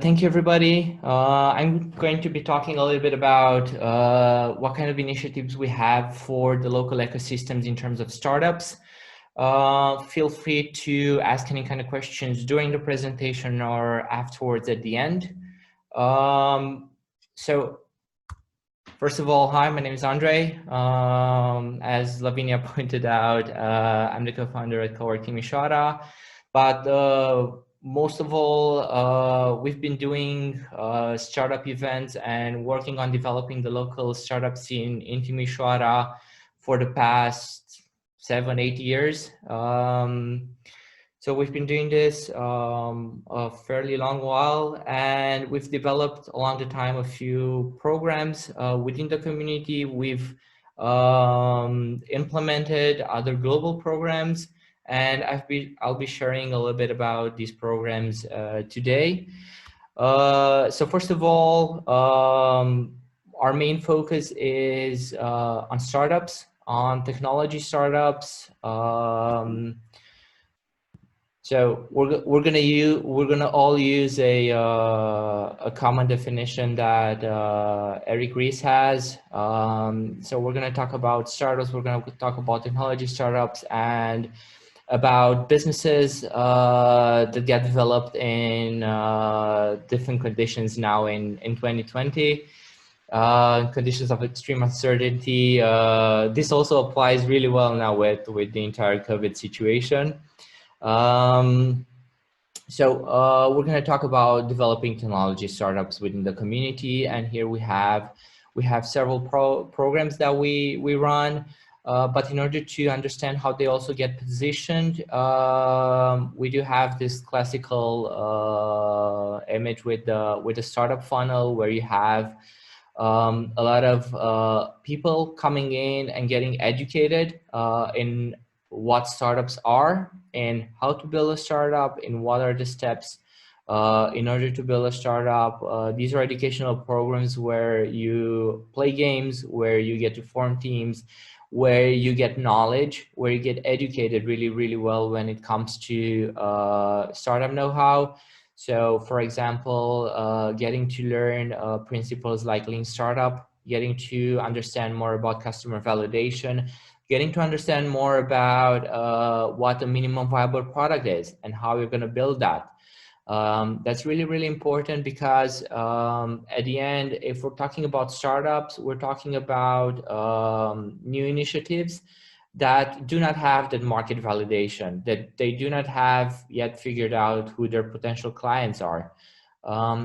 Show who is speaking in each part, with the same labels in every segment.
Speaker 1: Thank you, everybody. I'm going to be talking a little bit about what kind of initiatives we have for the local ecosystems in terms of startups. Feel free to ask any kind of questions during the presentation or afterwards at the end. So first of all, hi, my name is Andrei. As Lavinia pointed out, I'm the co-founder at Cowork Timisoara, but most of all, we've been doing startup events and working on developing the local startup scene in Timisoara for the past 7-8 years. So we've been doing this a fairly long while, and we've developed along the time a few programs within the community. We've implemented other global programs, and I'll be sharing a little bit about these programs today. So first of all, our main focus is on startups, on technology startups. So we're gonna all use a common definition that Eric Ries has. So we're gonna talk about startups. We're gonna talk about technology startups and about businesses that get developed in different conditions now in 2020. Conditions of extreme uncertainty. This also applies really well now with the entire COVID situation. So we're going to talk about developing technology startups within the community, and here we have several programs that we run. But in order to understand how they also get positioned, we do have this classical image with the startup funnel, where you have a lot of people coming in and getting educated in what startups are and how to build a startup and what are the steps in order to build a startup. These are educational programs where you play games, where you get to form teams, where you get knowledge, where you get educated really well when it comes to startup know-how. So for example, getting to learn principles like lean startup, getting to understand more about customer validation, getting to understand more about what a minimum viable product is and how you're going to build that. That's really important because at the end, if we're talking about startups, we're talking about new initiatives that do not have that market validation, that they do not have yet figured out who their potential clients are.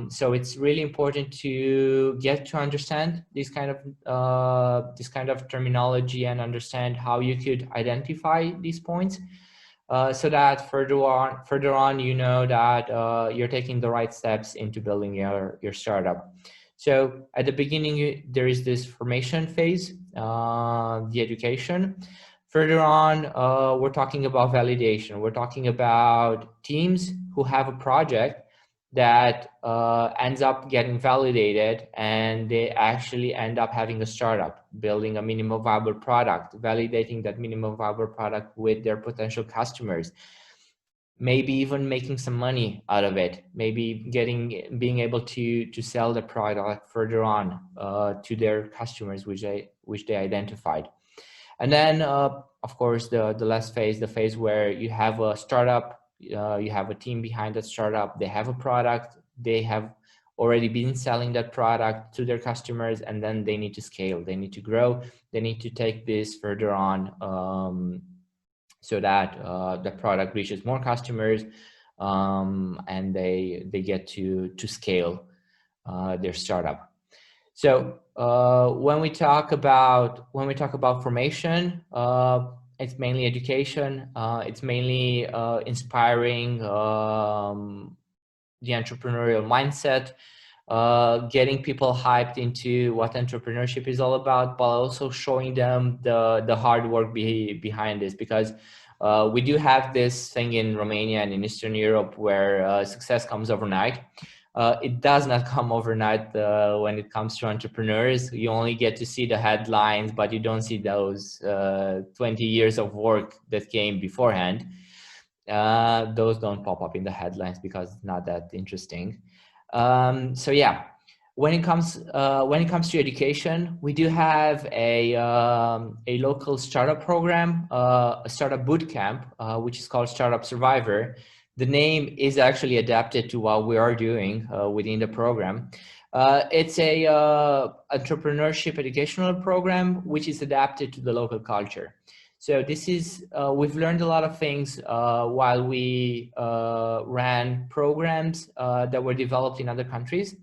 Speaker 1: So it's really important to get to understand this kind of terminology and understand how you could identify these points, so that further on, you know that you're taking the right steps into building your startup. So at the beginning, there is this formation phase, the education. Further on, we're talking about validation. We're talking about teams who have a project that ends up getting validated, and they actually end up having a startup, building a minimum viable product, validating that minimum viable product with their potential customers, maybe even making some money out of it, maybe being able to sell the product further on to their customers, which they identified. And then of course the last phase, the phase where you have a startup, you have a team behind that startup, they have a product, they have already been selling that product to their customers, and then they need to scale, they need to grow, they need to take this further on, so that the product reaches more customers, and they get to scale their startup. So when we talk about formation, it's mainly education. It's mainly inspiring the entrepreneurial mindset, getting people hyped into what entrepreneurship is all about, but also showing them the hard work behind this, because we do have this thing in Romania and in Eastern Europe where success comes overnight. It does not come overnight when it comes to entrepreneurs. You only get to see the headlines, but you don't see those 20 years of work that came beforehand. Those don't pop up in the headlines because it's not that interesting. So yeah, when it comes to education, we do have a local startup program, a startup boot camp, which is called Startup Survivor. The name is actually adapted to what we are doing within the program. It's a entrepreneurship educational program which is adapted to the local culture. So this is, we've learned a lot of things while we ran programs that were developed in other countries.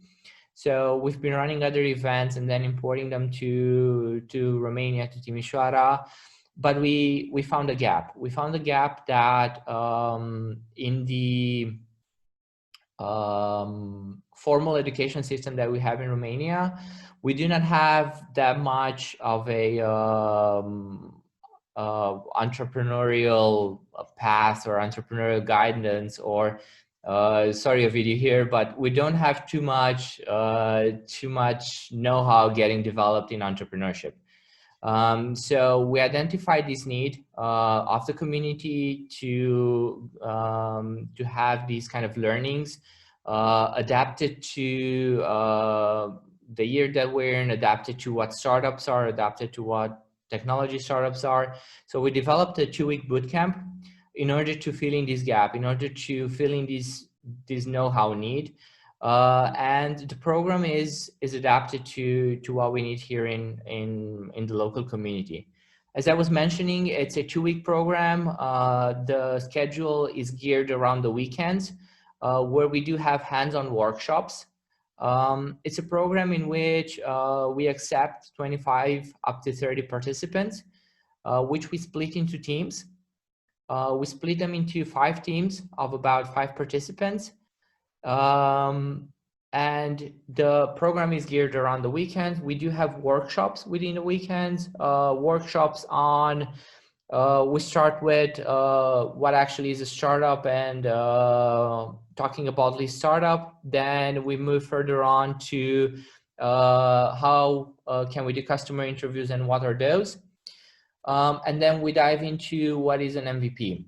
Speaker 1: So we've been running other events and then importing them to Romania, to Timisoara. But we found a gap. We found a gap that in the formal education system that we have in Romania, we do not have that much of a entrepreneurial path or entrepreneurial guidance, or sorry, a video here, but we don't have too much know-how getting developed in entrepreneurship. So we identified this need of the community to have these kind of learnings adapted to the year that we're in, adapted to what startups are, adapted to what technology startups are. So we developed a 2-week bootcamp in order to fill in this gap, in order to fill in this know-how need. And the program is adapted to what we need here in the local community. As I was mentioning, it's a 2-week program. The schedule is geared around the weekends, where we do have hands-on workshops. It's a program in which we accept 25 up to 30 participants, which we split into teams. We split them into 5 teams of about 5 participants. And the program is geared around the weekends. We do have workshops within the weekends, workshops on, we start with what actually is a startup and talking about the startup. Then we move further on to how can we do customer interviews and what are those. And then we dive into what is an MVP.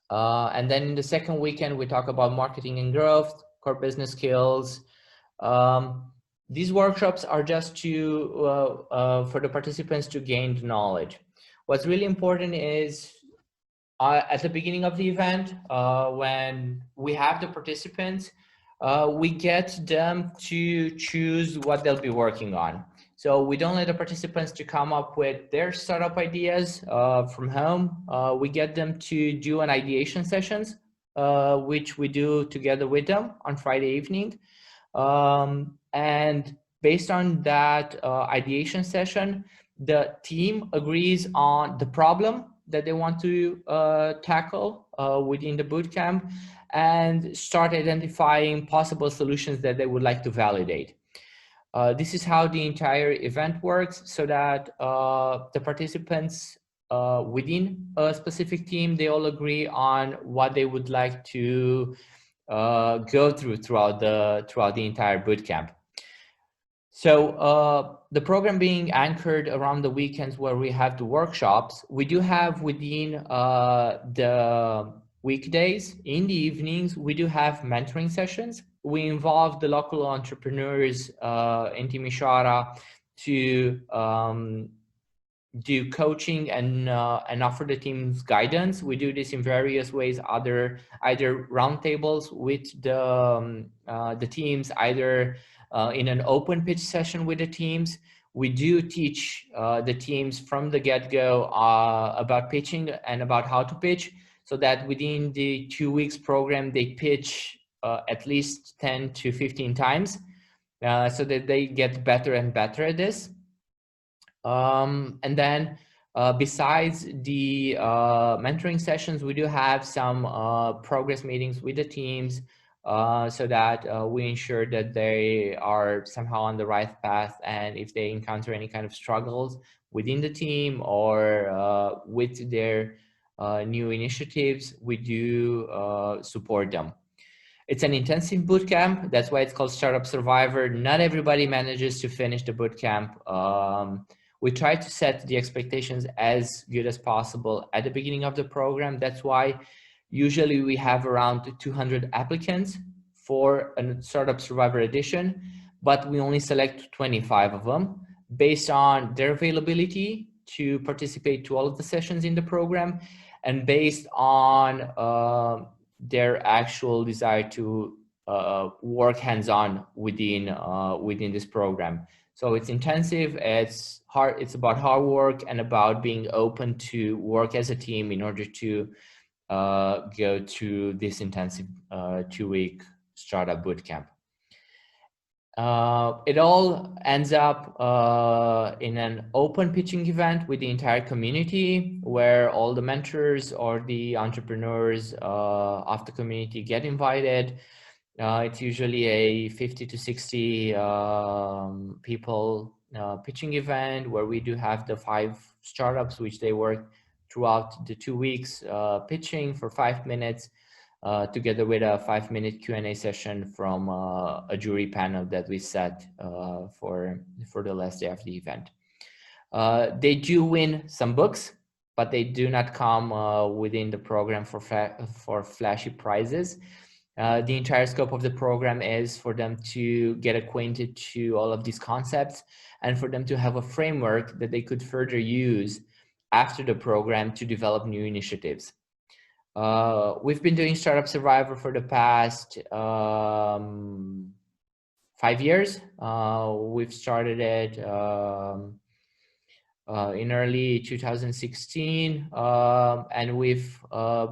Speaker 1: And then in the second weekend, we talk about marketing and growth, core business skills. These workshops are just to for the participants to gain the knowledge. What's really important is at the beginning of the event, when we have the participants, we get them to choose what they'll be working on. So we don't let the participants to come up with their startup ideas from home. We get them to do an ideation sessions, which we do together with them on Friday evening. And based on that ideation session, the team agrees on the problem that they want to tackle within the bootcamp and start identifying possible solutions that they would like to validate. This is how the entire event works, so that the participants within a specific team, they all agree on what they would like to go throughout the entire bootcamp. So the program being anchored around the weekends where we have the workshops, we do have within the weekdays, in the evenings, we do have mentoring sessions. We involve the local entrepreneurs in Timisoara to do coaching and offer the teams guidance. We do this in various ways, either roundtables with the teams, either in an open pitch session with the teams. We do teach the teams from the get-go about pitching and about how to pitch, so that within the 2 weeks program, they pitch at least 10 to 15 times, so that they get better and better at this. And then besides the mentoring sessions, we do have some progress meetings with the teams, so that we ensure that they are somehow on the right path. And if they encounter any kind of struggles within the team or with their new initiatives, we do support them. It's an intensive bootcamp. That's why it's called Startup Survivor. Not everybody manages to finish the bootcamp. We try to set the expectations as good as possible at the beginning of the program. That's why usually we have around 200 applicants for a Startup Survivor edition, but we only select 25 of them based on their availability to participate to all of the sessions in the program, and based on their actual desire to work hands-on within this program. So it's intensive, it's hard, it's about hard work and about being open to work as a team in order to go to this intensive 2-week startup bootcamp. It all ends up in an open pitching event with the entire community, where all the mentors or the entrepreneurs of the community get invited. It's usually a 50 to 60 people pitching event, where we do have the 5 startups which they work throughout the 2 weeks pitching for 5 minutes, together with a 5-minute Q&A session from a jury panel that we set for the last day of the event. They do win some books, but they do not come within the program for flashy prizes. The entire scope of the program is for them to get acquainted to all of these concepts, and for them to have a framework that they could further use after the program to develop new initiatives. We've been doing Startup Survivor for the past 5 years. We've started it in early 2016, and we've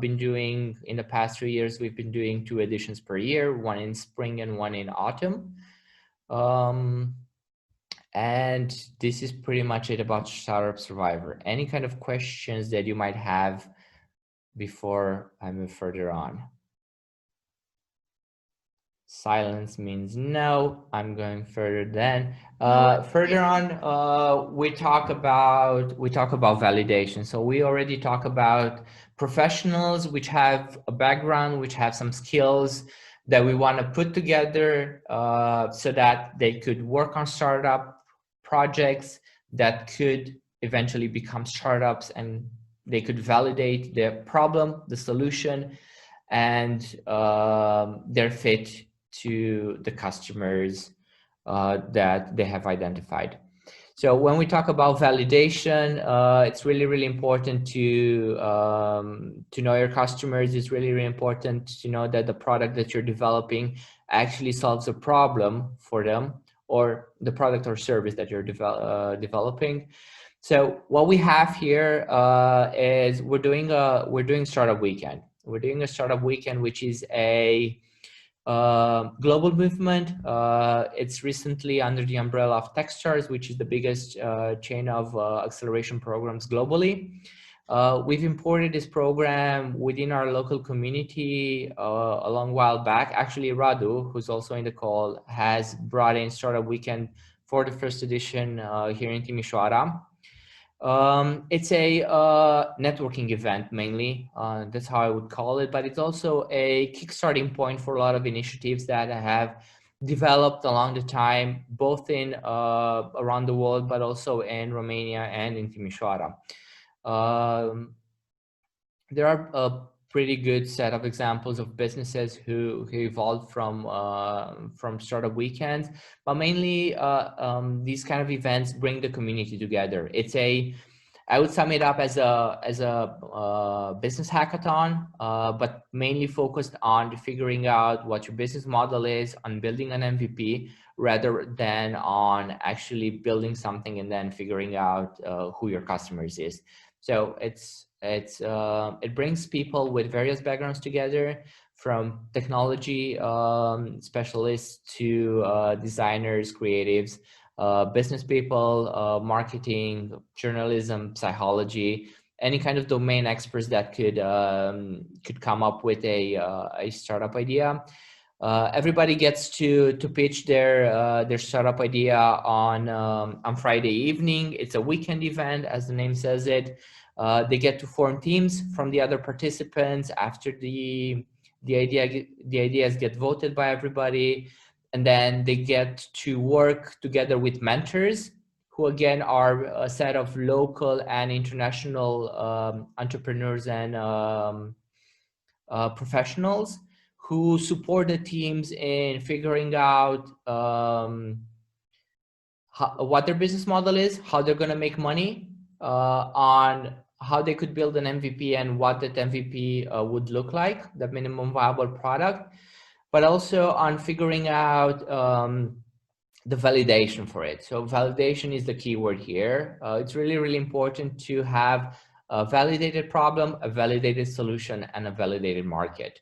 Speaker 1: been doing, in the past 3 years, we've been doing 2 editions per year, one in spring and one in autumn. And this is pretty much it about Startup Survivor. Any kind of questions that you might have before I move further on? Silence means no. I'm going further then. Further on, we talk about validation. So we already talk about professionals which have a background, which have some skills that we want to put together so that they could work on startup projects that could eventually become startups, and they could validate their problem, the solution, and their fit to the customers that they have identified. So when we talk about validation, it's really, really important to know your customers. It's really, really important to know that the product that you're developing actually solves a problem for them, or the product or service that you're developing. So what we have here is we're doing Startup Weekend. We're doing a Startup Weekend, which is a global movement. It's recently under the umbrella of Techstars, which is the biggest chain of acceleration programs globally. We've imported this program within our local community a long while back. Actually, Radu, who's also in the call, has brought in Startup Weekend for the first edition here in Timisoara. It's a networking event mainly, that's how I would call it, but it's also a kickstarting point for a lot of initiatives that have developed along the time, both in around the world, but also in Romania and in Timisoara. There are a pretty good set of examples of businesses who evolved from Startup Weekends, but mainly these kind of events bring the community together. I would sum it up as a business hackathon, but mainly focused on figuring out what your business model is, on building an MVP, rather than on actually building something and then figuring out who your customers is. So it brings people with various backgrounds together, from technology specialists to designers, creatives, business people, marketing, journalism, psychology, any kind of domain experts that could come up with a startup idea. Everybody gets to pitch their startup idea on Friday evening. It's a weekend event, as the name says it. They get to form teams from the other participants after the ideas get voted by everybody, and then they get to work together with mentors, who again are a set of local and international entrepreneurs and professionals who support the teams in figuring out what their business model is, how they're going to make money, on how they could build an MVP and what that MVP would look like, the minimum viable product, but also on figuring out the validation for it. So validation is the key word here. It's really, really important to have a validated problem, a validated solution, and a validated market.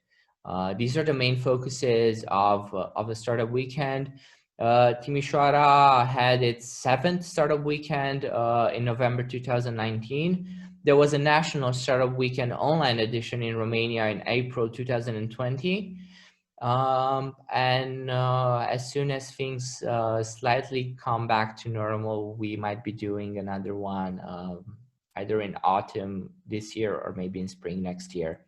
Speaker 1: These are the main focuses of the startup weekend. Timisoara had its 7th startup weekend in November 2019. There was a national startup weekend online edition in Romania in April 2020. As soon as things slightly come back to normal, we might be doing another one either in autumn this year or maybe in spring next year.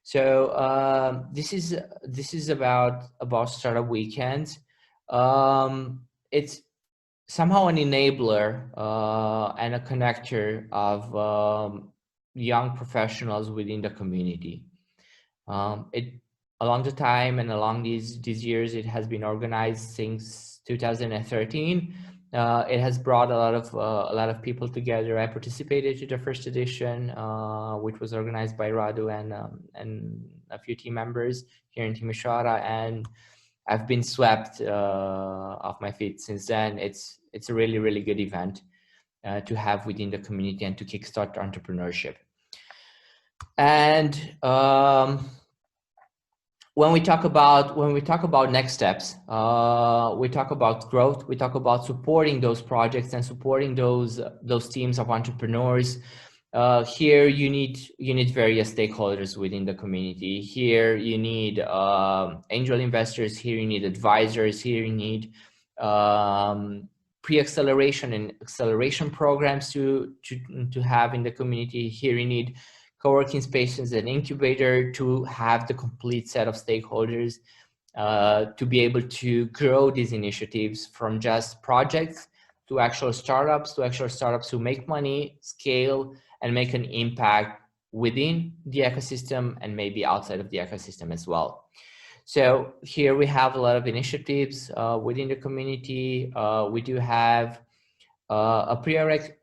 Speaker 1: So this is about startup weekends. It's somehow an enabler and a connector of young professionals within the community. Along the time and along these years, it has been organized since 2013. It has brought a lot of people together. I participated to the first edition, which was organized by Radu and a few team members here in Timisoara, and I've been swept off my feet since then. It's a really, really good event to have within the community and to kickstart entrepreneurship. And when we talk about next steps, we talk about growth. We talk about supporting those projects and supporting those teams of entrepreneurs. Here you need various stakeholders within the community. Here you need angel investors. Here you need advisors. Here you need pre-acceleration and acceleration programs to have in the community. Here you need co-working spaces and incubator to have the complete set of stakeholders to be able to grow these initiatives from just projects to actual startups who make money, scale, and make an impact within the ecosystem and maybe outside of the ecosystem as well. So here we have a lot of initiatives within the community. We do have a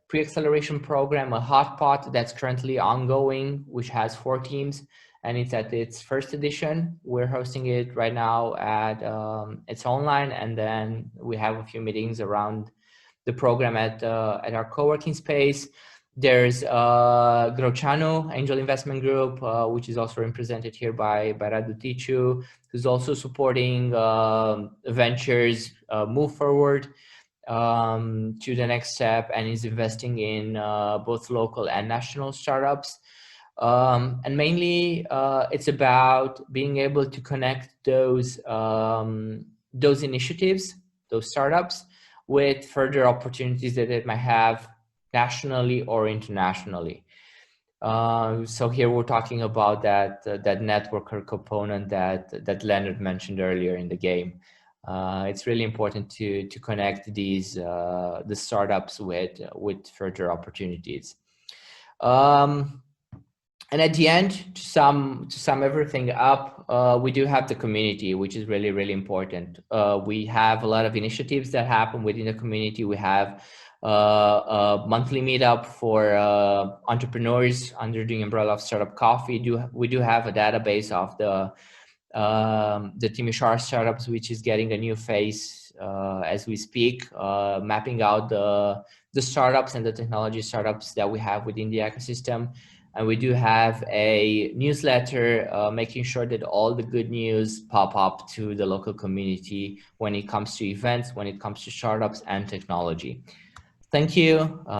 Speaker 1: pre-acceleration program, a hotpot that's currently ongoing, which has 4 teams, and it's at its 1st edition. We're hosting it right now at it's online, and then we have a few meetings around the program at our co-working space. There's Grocianu Angel Investment Group, which is also represented here by Radu Ticiu, who's also supporting ventures move forward to the next step, and is investing in both local and national startups. And mainly it's about being able to connect those initiatives, those startups, with further opportunities that it might have nationally or internationally. So here we're talking about that networker component that Leonard mentioned earlier in the game. It's really important to connect these the startups with further opportunities. And at the end, to sum everything up, we do have the community, which is really, really important. We have a lot of initiatives that happen within the community. We have a monthly meetup for entrepreneurs under the umbrella of Startup Coffee. We do have a database of the Timisoara startups, which is getting a new face as we speak, mapping out the startups and the technology startups that we have within the ecosystem. And we do have a newsletter making sure that all the good news pop up to the local community when it comes to events, when it comes to startups and technology. Thank you.